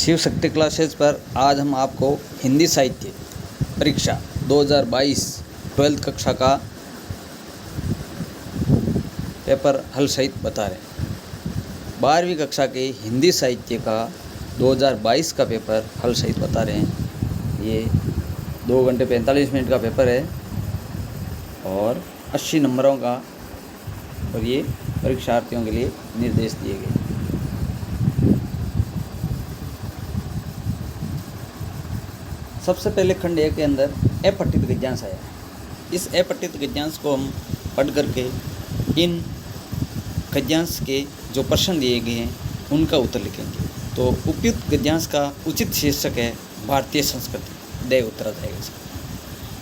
Shiv Shakti classes पर आज हम आपको हिंदी साहित्य परीक्षा 2022 12th कक्षा का पेपर हल सहित बता रहे हैं। 12वीं कक्षा के हिंदी साहित्य का 2022 का पेपर हल सहित बता रहे हैं। ये 2 घंटे 45 मिनट का पेपर है और 80 नंबरों का, और ये परीक्षार्थियों के लिए निर्देश दिए गए। सबसे पहले खंड 1 के अंदर अपठित गद्यांश आया है। इस अपठित गद्यांश को हम पढ़ करके इन गद्यांश के जो प्रश्न दिए गए हैं उनका उत्तर लिखेंगे। तो उपयुक्त गद्यांश का उचित शीर्षक है भारतीय संस्कृति। दे उत्तर जाएगा।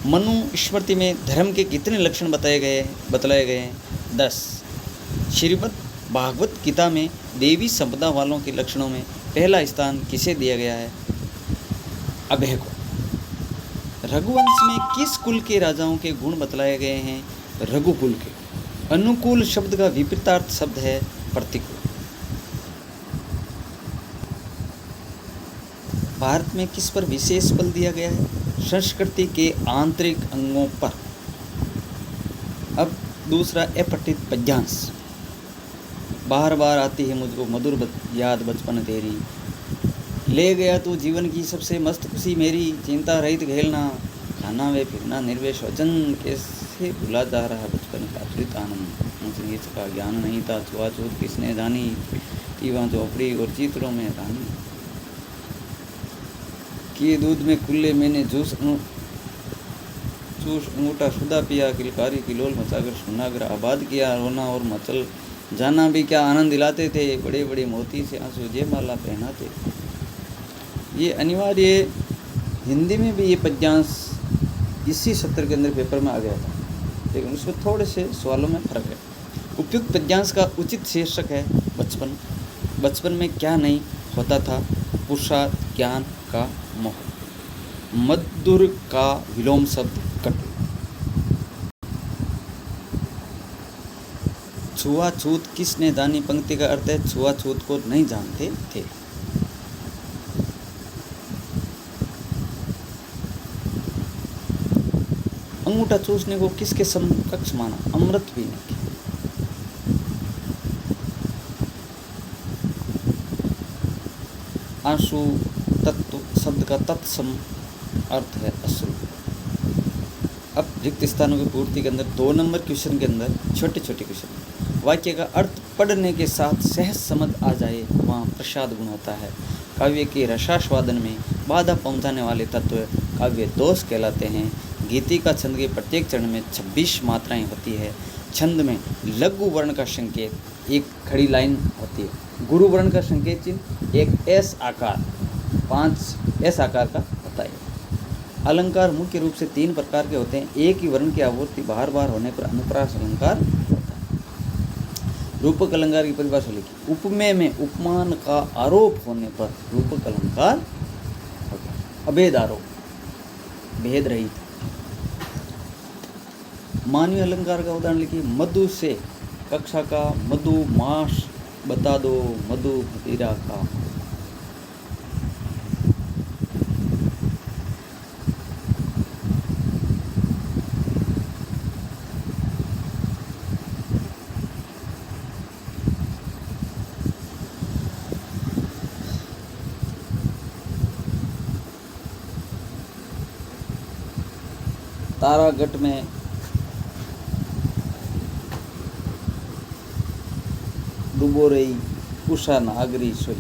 मनु स्मृति में धर्म के कितने लक्षण बतलाए गए हैं? 10। श्रीमद् भागवत गीता में देवी संपदा वालों के लक्षणों में पहला स्थान किसे दिया गया है? अभय को। रघुवंश में किस कुल के राजाओं के गुण बतलाए गए हैं? रघुकुल के। अनुकूल शब्द का विपरीतार्थ शब्द है प्रतिकूल। भारत में किस पर विशेष बल दिया गया है? संस्कृति के आंतरिक अंगों पर। अब दूसरा अपठित पद्यांश। बार बार आती है मुझको मधुर याद बचपन तेरी, ले गया तू जीवन की सबसे मस्त खुशी मेरी, चिंता रहित खेलना, खाना वे फिरना निर्वेश वचन, कैसे भुला जा रहा बचपन का अतृत आनंद, ऊंच नीच का ज्ञान नहीं था, छुआछूत किसने जानी, तीवा चौपड़ी और चित्रों में रानी, किए दूध में कुल्ले मैंने जूस अंगूठा शुदा पिया, किलकारी किलोल मचाकर सुनागर आबाद किया, रोना और मचल जाना भी क्या आनंद दिलाते थे, बड़े बड़े मोती से आंसू जयमाला पहनाते। ये अनिवार्य हिंदी में भी ये पद्यांश इसी सत्र के अंदर पेपर में आ गया था, लेकिन उसमें थोड़े से सवालों में फर्क है। उपयुक्त पद्यांश का उचित शीर्षक है बचपन। बचपन में क्या नहीं होता था? पुरुषार्थ, ज्ञान का मोह। मधुर का विलोम शब्द कटु। छुआछूत किसने जानी पंक्ति का अर्थ है छुआछूत को नहीं जानते थे। अंगूठा चूसने को किसके समकक्ष माना? अमृत पीने के। आंसू तत्व शब्द का तत्सम अर्थ है अश्रु। अब रिक्त स्थानों की पूर्ति के अंदर 2 नंबर क्वेश्चन के अंदर छोटे छोटे क्वेश्चन। वाक्य का अर्थ पढ़ने के साथ सहज समझ आ जाए वहाँ प्रसाद गुण होता है। काव्य के रसास्वादन में बाधा पहुँचाने वाले तत्व काव्य दोष कहलाते हैं। गीति का छंद के प्रत्येक चरण में 26 मात्राएं होती है। छंद में लघु वर्ण का संकेत एक खड़ी लाइन होती है। गुरु वर्ण का संकेत चिन्ह एक एस आकार 5 एस आकार का होता है। अलंकार मुख्य रूप से 3 प्रकार के होते हैं। एक ही वर्ण की आवृत्ति बार बार होने पर अनुप्रास अलंकार होता है। रूपक अलंकार की परिभाषा लिखी। उपमेय में उपमान का आरोप होने पर रूपक अलंकार होता है। अभेद आरोप, भेद रहित। मानवीय अलंकार का उदाहरण लिखिए। मधु से कक्षा का मधु मास बता दो, मधु मदिरा का। तारागढ़ में डूबो रही उषा नागरी सोई।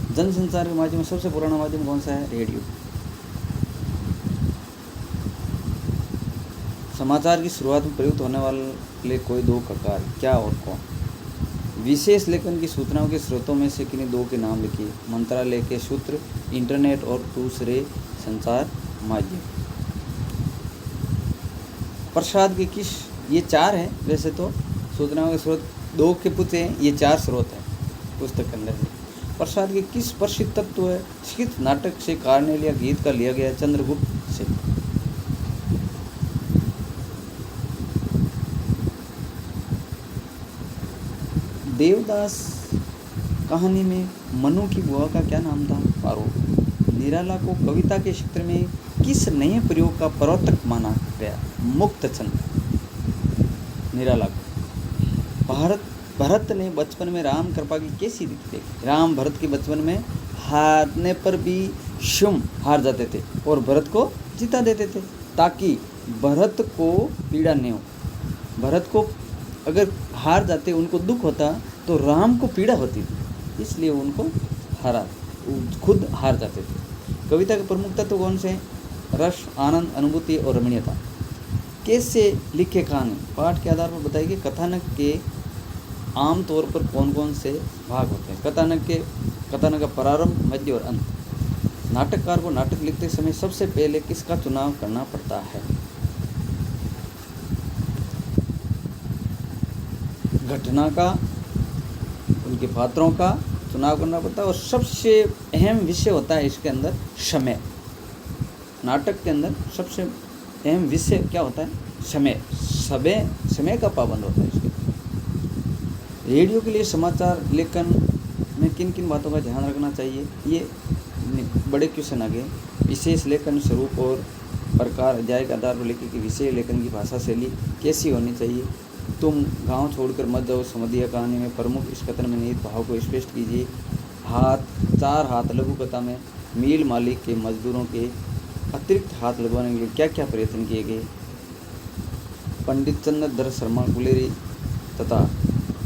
जनसंचार के माध्यम में सबसे पुराना माध्यम कौन सा है? रेडियो। समाचार की शुरुआत में प्रयुक्त होने वाले कोई 2 ककार क्या और कौन? विशेष लेखन की सूचनाओं के स्रोतों में से किन्हीं 2 के नाम लिखिए। मंत्रालय के सूत्र, इंटरनेट और दूसरे संचार माध्यम। प्रसाद के किस, ये 4 हैं वैसे तो सूचनाओं के स्रोत 2 के पूछे हैं, ये 4 स्रोत हैं पुस्तक के अंदर। प्रसाद के किस प्रसिद्ध तत्व है? स्कित नाटक से कार्नेल या गीत का लिया गया चंद्रगुप्त से। देवदास कहानी में मनु की बुआ का क्या नाम था? पारो। निराला को कविता के क्षेत्र में किस नए प्रयोग का प्रवर्तक माना गया? मुक्तचंद। निराला को भरत ने बचपन में राम कृपा की कैसी दिखती? राम भरत के बचपन में हारने पर भी शुम हार जाते थे और भरत को जिता देते थे, ताकि भरत को पीड़ा नहीं हो। भरत को अगर हार जाते, उनको दुख होता, तो राम को पीड़ा होती थी, इसलिए उनको खुद हार जाते थे। कविता के प्रमुख तत्व कौन से? रस, आनंद, अनुभूति और रमणीयता। कैसे लिखे कहानी? पाठ के आधार पर बताइए। कथानक के आम तौर पर कौन कौन से भाग होते हैं? कथानक का प्रारंभ, मध्य और अंत। नाटककार को नाटक लिखते समय सबसे पहले किसका चुनाव करना पड़ता है? घटना का, उनके पात्रों का चुनाव करना पड़ता है। और सबसे अहम विषय होता है इसके अंदर समय। नाटक के अंदर सबसे अहम विषय क्या होता है? समय का पाबंद होता है इसके। रेडियो के लिए समाचार लेखन में किन किन बातों का ध्यान रखना चाहिए? ये बड़े क्वेश्चन आगे। विशेष लेखन स्वरूप और प्रकार, अध्याय के आधार पर लिखे कि विषय लेखन की भाषा शैली कैसी होनी चाहिए? तुम गांव छोड़कर मत जाओ समधिया कहानी में प्रमुख इस कथन में निहित भाव को स्पष्ट कीजिए। चार हाथ लघु कथा में मिल मालिक के मजदूरों के अतिरिक्त हाथ लगवाने के लिए क्या क्या प्रयत्न किए गए? पंडित चंद्रधर शर्मा गुलेरी तथा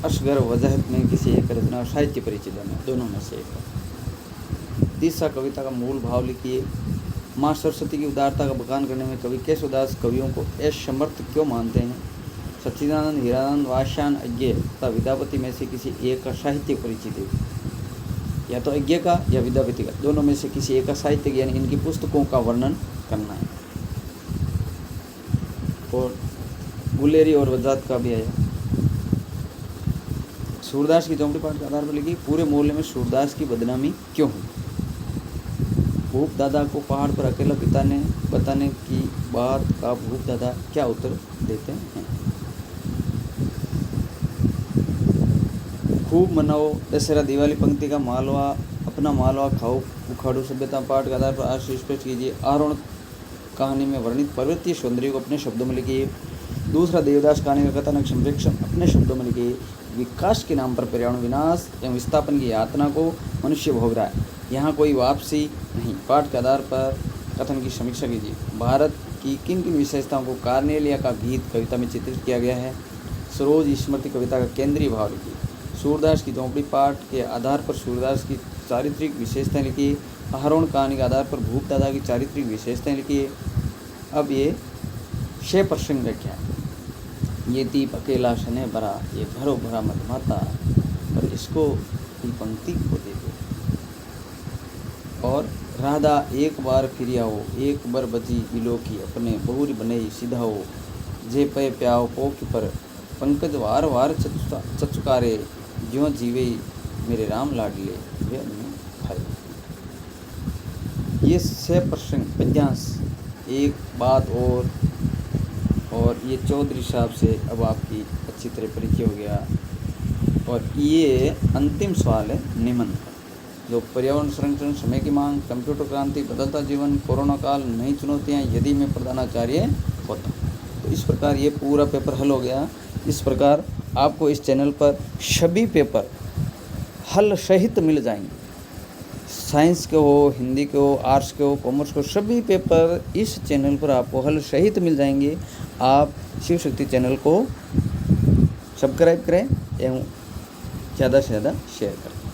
असगर वजाहत में किसी एक रचना साहित्य परिचय देना, दोनों में से एक। तीसरा, कविता का मूल भाव लिखिए। माँ सरस्वती की उदारता का बखान करने में कवि केशवदास कवियों को असमर्थ क्यों मानते हैं? सच्चिदानंद, हीरानंद, वात्स्यायन, अज्ञेय तथा विद्यापति में से किसी एक का साहित्य परिचय दे। या तो अज्ञेय का या विद्यापति का, दोनों में से किसी एक का साहित्य ज्ञान, इनकी पुस्तकों का वर्णन करना है। और गुलेरी और वजाहत का भी आया। सूरदास की चौपड़ी पाठ के आधार पर लिखी। पूरे मोहल्ले में सूरदास की बदनामी क्यों हुई? भूप दादा को पहाड़ पर अकेला बताने की बात का भूप दादा क्या उत्तर देते हैं? खूब मनाओ दशहरा दिवाली पंक्ति का मालवा, अपना मालवा खाओ उखाड़ो सभ्यता पाठ के आधार पर आज स्पष्ट कीजिए। आरोहण कहानी में वर्णित पर्वतीय सौंदर्य को अपने शब्दों में लिखिए। दूसरा, देवदास कहानी का कथानक संप्रेक्षण अपने शब्दों में लिखिए। विकास के नाम पर पर्यावरण विनाश एवं विस्थापन की यातना को मनुष्य भोग रहा है, यहाँ कोई वापसी नहीं। पाठ के आधार पर कथन की समीक्षा कीजिए। भारत की किन किन विशेषताओं को कार्नेलिया का गीत कविता में चित्रित किया गया है? सरोज स्मृति कविता का केंद्रीय भाव लिखिए। सूरदास की चौपड़ी पाठ के आधार पर सूरदास की चारित्रिक विशेषताएं लिखिए। आरोहण कहानी के आधार पर भूप दादा की चारित्रिक विशेषताएं लिखिए। अब ये 6 प्रसंग व्याख्या। ये दीप अकेला शने भरा, ये भरो भरा मधुमाता, पर इसको ही पंक्ति को दे दो। और राधा एक बार फिर आओ, एक बार बजी बिलो की अपने बहुरी बने सीधाओ, जे पे प्याओ पोख पर पंकज वार वार चचुकारे, ज्यों जीवे मेरे राम लाडले वे अन्य भाई। ये 6 प्रसंग पद्यांश। एक बात और ये चौधरी साहब से अब आपकी अच्छी तरह परिचय हो गया। और ये अंतिम सवाल है निबंध का, जो पर्यावरण संरक्षण, समय की मांग, कंप्यूटर क्रांति, बदलता जीवन, कोरोना काल, नई चुनौतियाँ यदि मैं प्रधानाचार्य होता। तो इस प्रकार ये पूरा पेपर हल हो गया। इस प्रकार आपको इस चैनल पर सभी पेपर हल सहित मिल जाएंगे। साइंस के हो, हिंदी के हो, आर्ट्स के हो, कॉमर्स के हो, सभी पेपर इस चैनल पर आपको हल सहित मिल जाएंगे। आप शिव शक्ति चैनल को सब्सक्राइब करें एवं ज़्यादा से ज़्यादा शेयर करें।